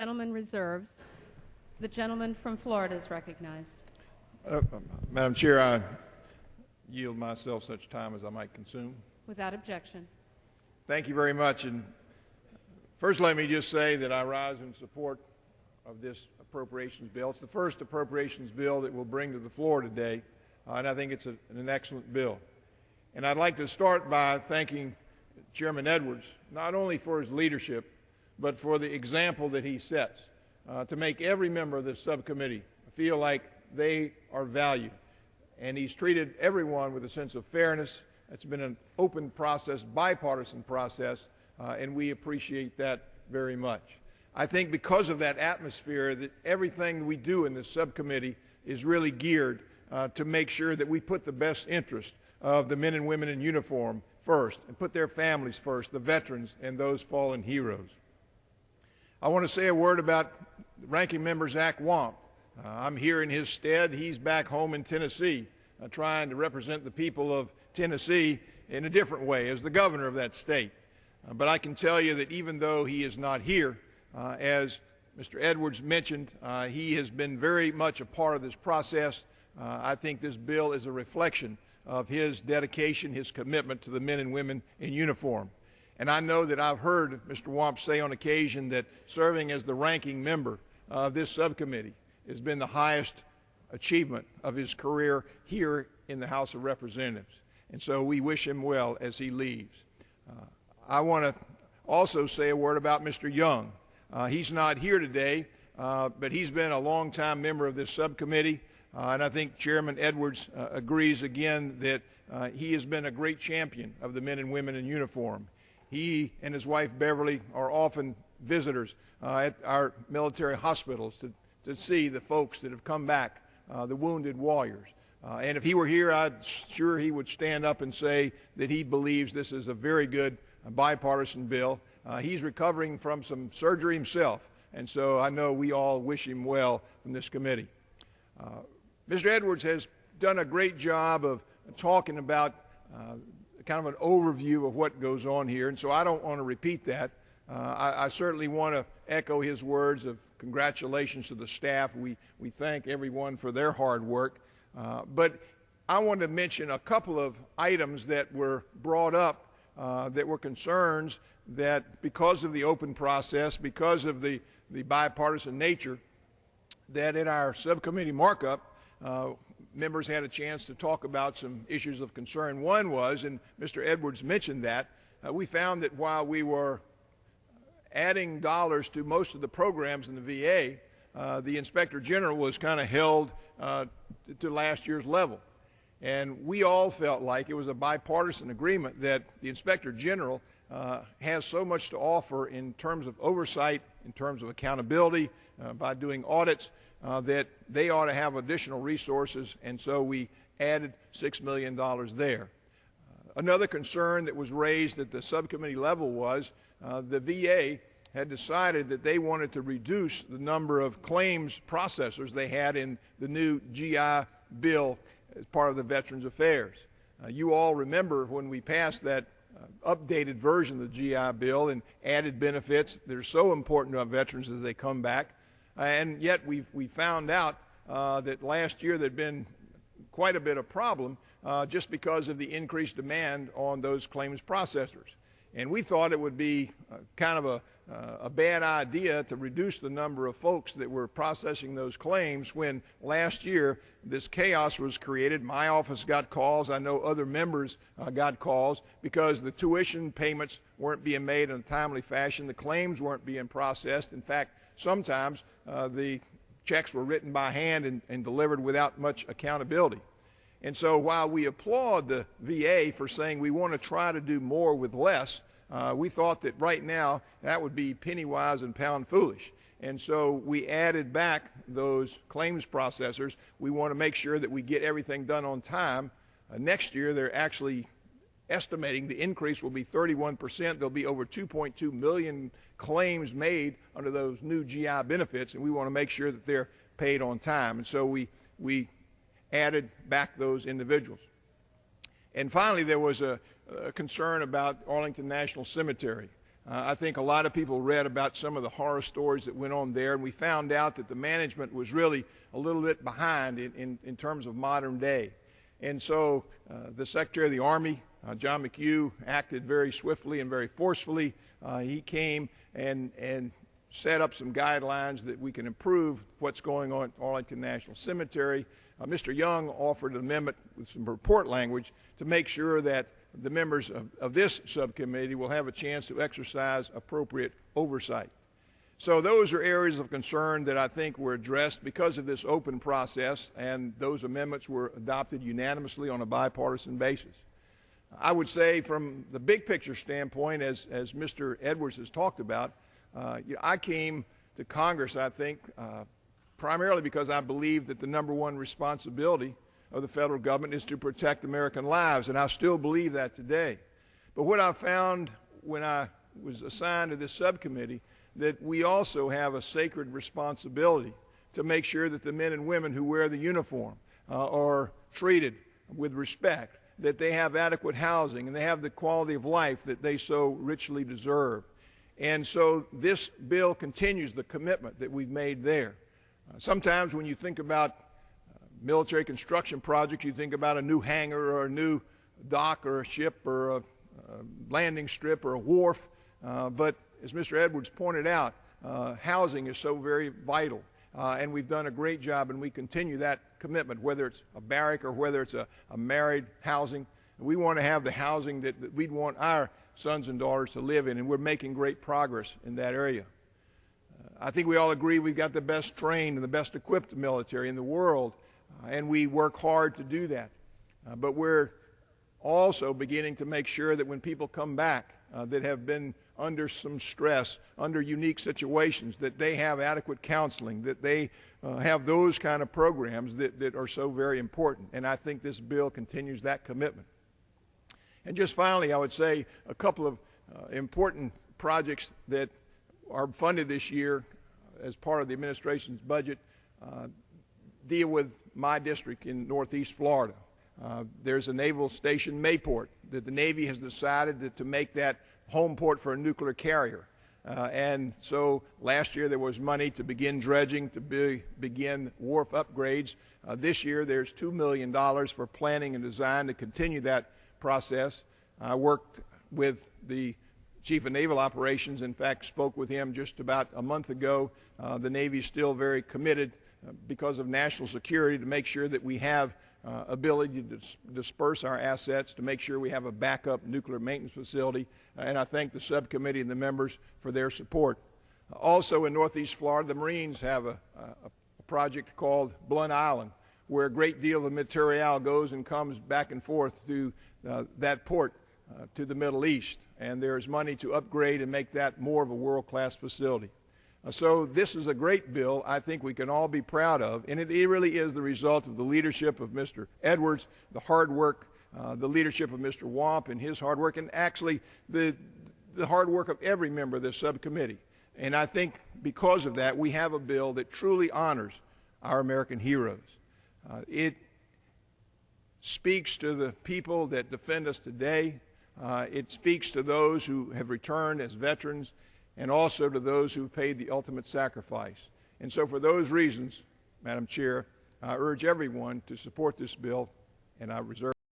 Gentleman reserves. The gentleman from Florida is recognized. Madam Chair, I yield myself such time as I might consume. Without objection. Thank you very much. And first, let me just say that I rise in support of this appropriations bill. It's the first appropriations bill that we'll bring to the floor today, and I think it's an excellent bill. And I'd like to start by thanking Chairman Edwards, not only for his leadership, but for the example that he sets to make every member of this subcommittee feel like they are valued. And he's treated everyone with a sense of fairness. It's been an open process, bipartisan process, and we appreciate that very much. I think because of that atmosphere, that everything we do in this subcommittee is really geared to make sure that we put the best interest of the men and women in uniform first, and put their families first, the veterans and those fallen heroes. I want to say a word about Ranking Member Zach Wamp. I'm here in his stead. He's back home in Tennessee, trying to represent the people of Tennessee in a different way as the governor of that state. But I can tell you that even though he is not here, as Mr. Edwards mentioned, he has been very much a part of this process. I think this bill is a reflection of his dedication, his commitment to the men and women in uniform. And I know that I've heard Mr. Wamp say on occasion that serving as the ranking member of this subcommittee has been the highest achievement of his career here in the House of Representatives. And so we wish him well as he leaves. I want to also say a word about Mr. Young. He's not here today, but he's been a longtime member of this subcommittee. And I think Chairman Edwards agrees again that he has been a great champion of the men and women in uniform. He and his wife Beverly are often visitors at our military hospitals to see the folks that have come back, the wounded warriors. And if he were here, I'm sure he would stand up and say that he believes this is a very good bipartisan bill. He's recovering from some surgery himself, and so I know we all wish him well from this committee. Mr. Edwards has done a great job of talking about kind of an overview of what goes on here, and so I don't want to repeat that. I certainly want to echo his words of congratulations to the staff. We thank everyone for their hard work. But I want to mention a couple of items that were brought up that were concerns that because of the open process, because of the bipartisan nature, that in our subcommittee markup, members had a chance to talk about some issues of concern. One was, and Mr. Edwards mentioned that, we found that while we were adding dollars to most of the programs in the VA, the Inspector General was kind of held to last year's level. And we all felt like it was a bipartisan agreement that the Inspector General has so much to offer in terms of oversight, in terms of accountability, by doing audits, that they ought to have additional resources, and so we added $6 million there. Another concern that was raised at the subcommittee level was the VA had decided that they wanted to reduce the number of claims processors they had in the new GI Bill as part of the Veterans Affairs. You all remember when we passed that updated version of the GI Bill and added benefits that are so important to our veterans as they come back. And yet we found out that last year there had been quite a bit of problem just because of the increased demand on those claims processors. And we thought it would be kind of a bad idea to reduce the number of folks that were processing those claims when last year this chaos was created. My office got calls. I know other members got calls because the tuition payments weren't being made in a timely fashion. The claims weren't being processed. In fact, sometimes the checks were written by hand and delivered without much accountability. And so while we applaud the VA for saying we want to try to do more with less, we thought that right now that would be penny wise and pound foolish. And so we added back those claims processors. We want to make sure that we get everything done on time. Next year they're actually estimating the increase will be 31%. There'll be over 2.2 million claims made under those new GI benefits, and we want to make sure that they're paid on time. And so we added back those individuals. And finally, there was a concern about Arlington National Cemetery. I think a lot of people read about some of the horror stories that went on there, and we found out that the management was really a little bit behind in terms of modern day. And so the Secretary of the Army, John McHugh, acted very swiftly and very forcefully. He came and set up some guidelines that we can improve what's going on at Arlington National Cemetery. Mr. Young offered an amendment with some report language to make sure that the members of this subcommittee will have a chance to exercise appropriate oversight. So those are areas of concern that I think were addressed because of this open process, and those amendments were adopted unanimously on a bipartisan basis. I would say from the big picture standpoint, as Mr. Edwards has talked about, I came to Congress, I think, primarily because I believe that the number one responsibility of the federal government is to protect American lives, and I still believe that today. But what I found when I was assigned to this subcommittee, that we also have a sacred responsibility to make sure that the men and women who wear the uniform are treated with respect, that they have adequate housing, and they have the quality of life that they so richly deserve. And so this bill continues the commitment that we've made there. Sometimes when you think about military construction projects, you think about a new hangar or a new dock or a ship or a landing strip or a wharf. But as Mr. Edwards pointed out, housing is so very vital. And we've done a great job, and we continue that commitment, whether it's a barrack or whether it's a married housing. We want to have the housing that we'd want our sons and daughters to live in, and we're making great progress in that area. I think we all agree we've got the best trained and the best equipped military in the world, and we work hard to do that. But we're also beginning to make sure that when people come back that have been under some stress, under unique situations, that they have adequate counseling, that they have those kind of programs that are so very important. And I think this bill continues that commitment. And just finally, I would say a couple of important projects that are funded this year as part of the administration's budget deal with my district in Northeast Florida. There's a Naval Station Mayport that the Navy has decided to make that home port for a nuclear carrier. And so last year there was money to begin dredging, to begin wharf upgrades. This year there's $2 million for planning and design to continue that process. I worked with the Chief of Naval Operations, in fact spoke with him just about a month ago. The Navy is still very committed because of national security to make sure that we have ability to disperse our assets, to make sure we have a backup nuclear maintenance facility, and I thank the subcommittee and the members for their support. Also in Northeast Florida, the Marines have a project called Blunt Island, where a great deal of material goes and comes back and forth through that port to the Middle East, and there is money to upgrade and make that more of a world-class facility. So this is a great bill I think we can all be proud of, and it really is the result of the leadership of Mr. Edwards, the hard work, the leadership of Mr. Wamp and his hard work, and actually the hard work of every member of this subcommittee. And I think because of that, we have a bill that truly honors our American heroes. It speaks to the people that defend us today. It speaks to those who have returned as veterans, and also to those who paid the ultimate sacrifice. And so for those reasons, Madam Chair, I urge everyone to support this bill, and I reserve